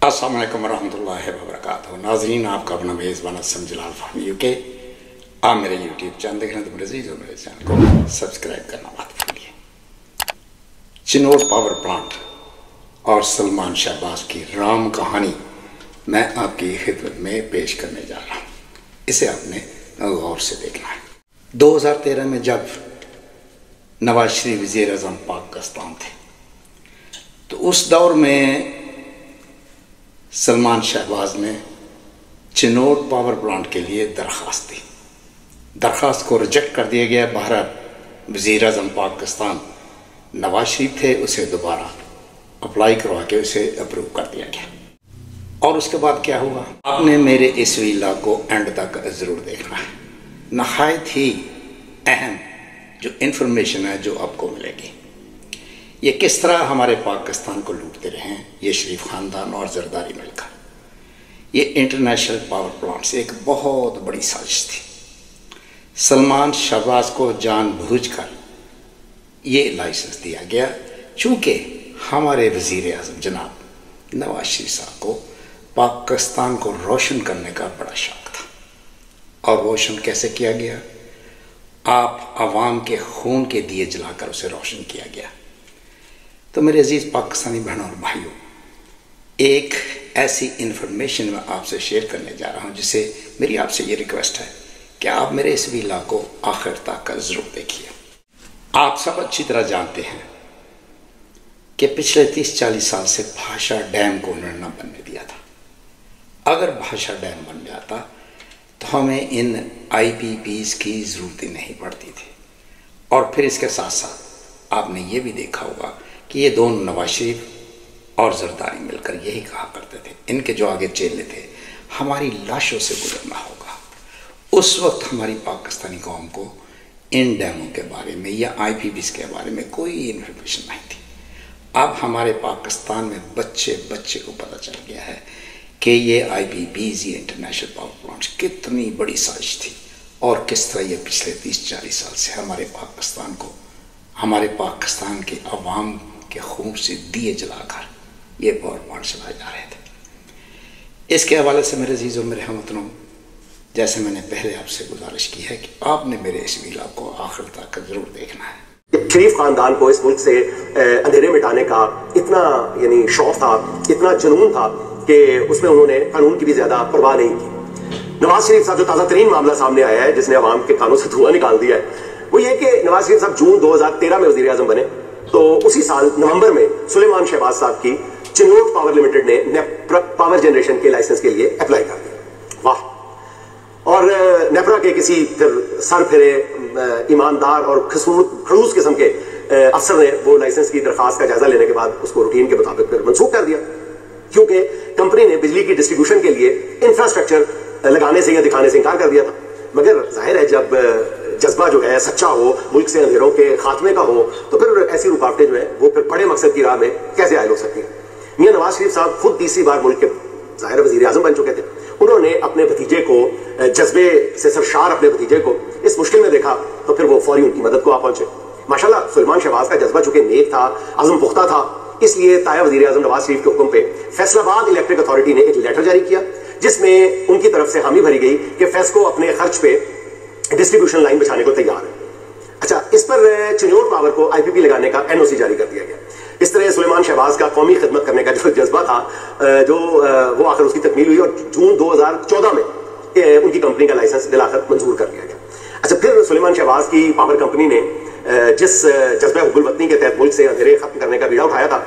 अस्सलाम वालेकुम रहमतुल्लाहि व बरकातहू। नाज़रीन, आपका अपना मेज़बान असम जलाल फ़हमी यूके। आप मेरे यूट्यूब चैनल देख रहे हैं तो मेरे अजीज़ और मेरे चैनल को सब्सक्राइब करना मत भूलिए। चिनोर पावर प्लांट और सलमान शहबाज की राम कहानी मैं आपकी खिदमत में पेश करने जा रहा हूँ। इसे आपने गौर से देखना है। 2013 में जब नवाज शरीफ वज़ीर आज़म पाकिस्तान थे तो उस दौर में सलमान शहबाज ने चिनोर पावर प्लांट के लिए दरख्वास्त दी। दरख्वास्त को रिजेक्ट कर दिया गया। बहरहाल वज़ीर आज़म पाकिस्तान नवाज शरीफ थे, उसे दोबारा अप्लाई करवा के उसे अप्रूव कर दिया गया। और उसके बाद क्या हुआ, आपने मेरे इस वीडियो को एंड तक ज़रूर देखना है। नहायत ही अहम जो इन्फॉर्मेशन है जो आपको मिलेगी। ये किस तरह हमारे पाकिस्तान को लूटते रहे हैं ये शरीफ ख़ानदान और जरदारी मिलकर। ये इंटरनेशनल पावर प्लांट से एक बहुत बड़ी साजिश थी। सलमान शहबाज को जानबूझकर ये लाइसेंस दिया गया चूँकि हमारे वज़ीर आज़म जनाब नवाज शरीफ साहब को पाकिस्तान को रोशन करने का बड़ा शौक़ था। और रोशन कैसे किया गया? आप आवाम के खून के दिए जलाकर उसे रोशन किया गया। तो मेरे अजीज़ पाकिस्तानी बहनों और भाइयों, एक ऐसी इन्फॉर्मेशन मैं आपसे शेयर करने जा रहा हूँ जिसे मेरी आपसे ये रिक्वेस्ट है कि आप मेरे इस वीडियो को आखिर तक ज़रूर देखिए। आप सब अच्छी तरह जानते हैं कि पिछले 30-40 साल से भाषा डैम को उन्होंने न बनने दिया था। अगर भाषा डैम बन जाता तो हमें इन IPPs की ज़रूरत ही नहीं पड़ती थी। और फिर इसके साथ साथ आपने ये भी देखा होगा कि ये दोनों नवाज शरीफ और जरदारी मिलकर यही कहा करते थे, इनके जो आगे चेले थे, हमारी लाशों से गुजरना होगा। उस वक्त हमारी पाकिस्तानी कौम को इन डैमों के बारे में या IPPs के बारे में कोई इन्फॉर्मेशन नहीं थी। अब हमारे पाकिस्तान में बच्चे को पता चल गया है कि ये IPPs, ये इंटरनेशनल पावर प्लांट्स कितनी बड़ी साजिश थी और किस तरह ये पिछले 30-40 साल से हमारे पाकिस्तान को, हमारे पाकिस्तान के अवाम के खून से दिए जलाकर ये पावर प्लांट चलाए जा रहे थे। इसके हवाले से मेरे अजीज़ और मेरे हमवतनों, जैसे मैंने पहले आपसे गुजारिश की है कि आपने मेरे इस वीडियो को आखिर तक जरूर देखना है। शरीफ खानदान को इस मुल्क से अंधेरे मिटाने का इतना शौक था, इतना जुनून था कि उसमें उन्होंने कानून की भी ज्यादा परवाह नहीं की। नवाज शरीफ साहब, जो ताज़ा तरीन मामला सामने आया है जिसने अवाम के कानों से धुआं निकाल दिया है, वो ये कि नवाज शरीफ साहब जून 2013 में वज़ीर आज़म बने तो उसी साल नवंबर में सलमान शहबाज साहब की चिनोर पावर लिमिटेड ने पावर जनरेशन के लाइसेंस के लिए अप्लाई कर दिया। वाह! और नेपरा के किसी फिर सर फिरे ईमानदार और खड़ूस किस्म के अफसर ने वो लाइसेंस की दरखास्त का जायजा लेने के बाद उसको रूटीन के मुताबिक फिर मनसूख कर दिया, क्योंकि कंपनी ने बिजली की डिस्ट्रीब्यूशन के लिए इंफ्रास्ट्रक्चर लगाने से या दिखाने से इनकार कर दिया था। मगर जाहिर है जब जज्बा जो है सच्चा हो, मुल्क से अंधेरों के खात्मे का हो, तो फिर ऐसी रुकावटें जो है वो फिर बड़े मकसद की राह में कैसे आयल हो सकती है। मियां नवाज शरीफ साहब खुद तीसरी बार मुल्क के ज़ाहिर वज़ीर आज़म बन चुके थे। उन्होंने अपने भतीजे को, जज्बे से सरशार अपने भतीजे को इस मुश्किल में देखा तो फिर वो फौरी उनकी मदद को आ पहुंचे। माशाल्लाह, सलमान शहबाज का जज्बा चूंकि नेक था, अज़म पुख्ता था, इसलिए ताया वज़ीर आज़म नवाज शरीफ के हुक्म पे फैसलाबाद इलेक्ट्रिक अथॉरिटी ने एक लेटर जारी किया जिसमें उनकी तरफ से हामी भरी गई कि फेस्को अपने खर्च पे डिस्ट्रीब्यूशन लाइन बिछाने को तैयार है। अच्छा, इस पर चिनोर पावर को IPP लगाने का NOC जारी कर दिया गया। इस तरह सलमान शहबाज का कौमी खिदमत करने का जो जज्बा था, जो वो आखिर उसकी तकमील हुई और जून 2014 में उनकी कंपनी का लाइसेंस दिलाकर मंजूर कर लिया गया। अच्छा, फिर सलमान शहबाज की पावर कंपनी ने जिस जज्बा हुब्बुल वतनी के तहत मुल्क से अंधेरे खत्म करने का बीड़ा उठाया था,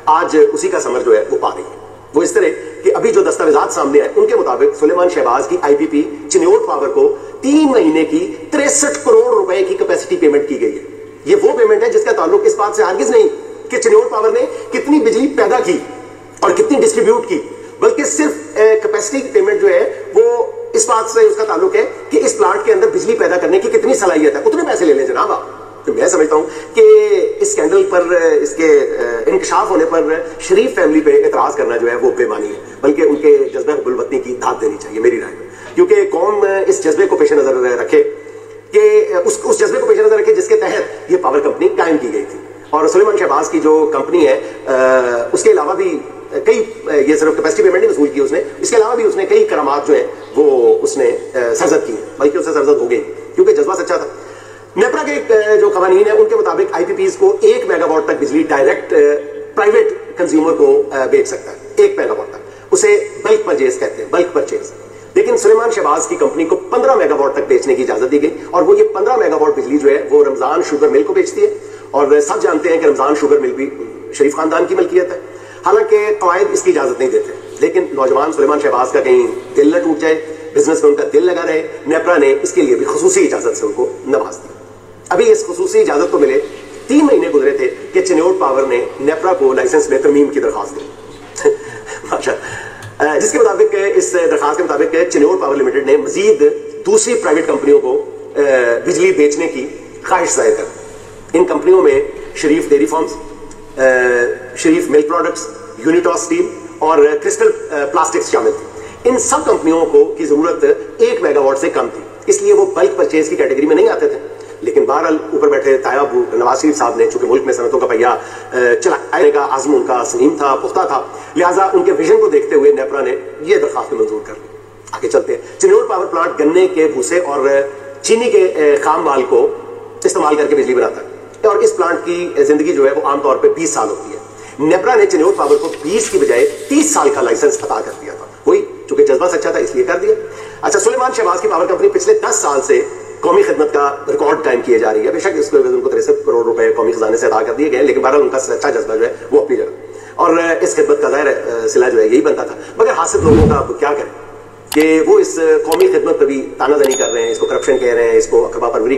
आज उसी का समर जो है वो पा रही है। वो इस तरह कि अभी जो दस्तावेजात सामने आए उनके मुताबिक सलमान शहबाज की IPP चिनोर पावर को 3 महीने की 63 करोड़ रुपए की कैपेसिटी पेमेंट की गई है। ये वो पेमेंट है जिसका ताल्लुक इस बात से हरगिज नहीं कि चिनोर पावर ने कितनी बिजली पैदा की और कितनी डिस्ट्रीब्यूट की, बल्कि सिर्फ कैपेसिटी पेमेंट जो है वो इस बात से उसका ताल्लुक है कि इस प्लांट के अंदर बिजली पैदा करने की कितनी सलाहियत है, उतने पैसे ले लें जनाब आप। तो मैं समझता हूं कि इस स्कैंडल पर, इसके इंकशाफ होने पर शरीफ फैमिली पे एतराज करना जो है वो बेमानी है, बल्कि उनके जज्बे हुब्बुल वतनी की दाद देनी चाहिए मेरी राय में। क्योंकि कौम इस जज्बे को पेश नजर रखे कि उस जज्बे को पेश नजर रखे जिसके तहत ये पावर कंपनी कायम की गई थी। और सलमान शहबाज की जो कंपनी है उसके अलावा भी کئی یہ صرف کیپیسٹی پیمنٹ نہیں وصول کی اس نے, اس کے علاوہ بھی اس نے کئی کرامات جو ہیں وہ اس نے سرزد کی ہیں, بلکہ اسے سرزد ہو گئی کیونکہ جذبہ سچا تھا. نیپرا کے جو قوانین ہیں ان کے مطابق آئی پی پیز کو 1 میگا واٹ تک بجلی ڈائریکٹ پرائیویٹ کنزیومر کو بیچ سکتا ہے, 1 میگا واٹ تک. اسے بلک پرچیز کہتے ہیں, بلک پرچیز. لیکن سلیمان شہباز کی کمپنی کو 15 میگا واٹ تک بیچنے کی اجازت دی گئی, اور وہ یہ 15 میگا واٹ بجلی جو ہے وہ رمضان شوگر مل کو بیچتی ہے. اور سب جانتے ہیں کہ رمضان شوگر مل بھی شریف خاندان کی ملکیت ہے, حالانکہ قواعد اس کی اجازت نہیں دیتے. لیکن نوجوان سلیمان شہباز کا کہیں دل نہ ٹوٹ جائے, بزنس میں ان کا دل لگا رہے, نیپرا نے اس کے لیے بھی خصوصی اجازت سے ان کو نواز دی. ابھی اس خصوصی اجازت کو ملے 3 مہینے گزرے تھے کہ چنیوٹ پاور نے نیپرا کو لائسنس میں ترمیم کی درخواست دی, جس کے مطابق اس درخواست کے مطابق چنیوٹ پاور لمیٹڈ نے مزید دوسری پرائیویٹ کمپنیوں کو بجلی بیچنے کی خواہش ظاہر کر. ان کمپنیوں میں شریف ڈیری فارمز, شریف ملک پروڈکٹس, یونیٹاس اسٹیل اور کرسٹل پلاسٹکس شامل تھے. ان سب کمپنیوں کو کی ضرورت 1 میگا واٹ سے کم تھی, اس لیے وہ بلک پرچیز کی کیٹیگری میں نہیں آتے تھے. لیکن بہرحال اوپر بیٹھے تایاب نواز شریف صاحب نے چونکہ ملک میں صنعتوں کا پہیہ چلانے کا عزم ان کا سلیم تھا, پختہ تھا, لہٰذا ان کے ویژن کو دیکھتے ہوئے نیپرا نے یہ درخواست منظور کر لی. آگے چلتے ہیں. چنیوٹ پاور پلانٹ گنے کے بھوسے اور چینی کے خام مال کو استعمال کر کے بجلی بناتا ہے, اور اس پلانٹ کی زندگی جو ہے وہ عام طور پہ 20 سال ہوتی ہے. نیپرا نے چنیوٹ پاور کو 20 کی بجائے 30 سال کا لائسنس عطا کر دیا تھا. وہی چونکہ جذبہ سچا تھا اس لیے کر دیا. اچھا, سلیمان شہباز کی پاور کمپنی پچھلے 10 سال سے قومی خدمت کا ریکارڈ قائم کیے جا رہی ہے. بے شک اس ان کو 63 کروڑ روپے قومی خزانے سے ادا کر دیے گئے, لیکن بہرحال ان کا سچا جذبہ جو ہے وہ اپنی جگہ, اور اس خدمت کا ظاہر صلہ جو ہے یہی بنتا تھا. مگر حاصل لوگوں کا اب کیا کریں کہ وہ اس قومی خدمت پہ بھی تانہ زنی کر رہے ہیں, اس کو کرپشن کہہ رہے ہیں, اس کو اقربا پروری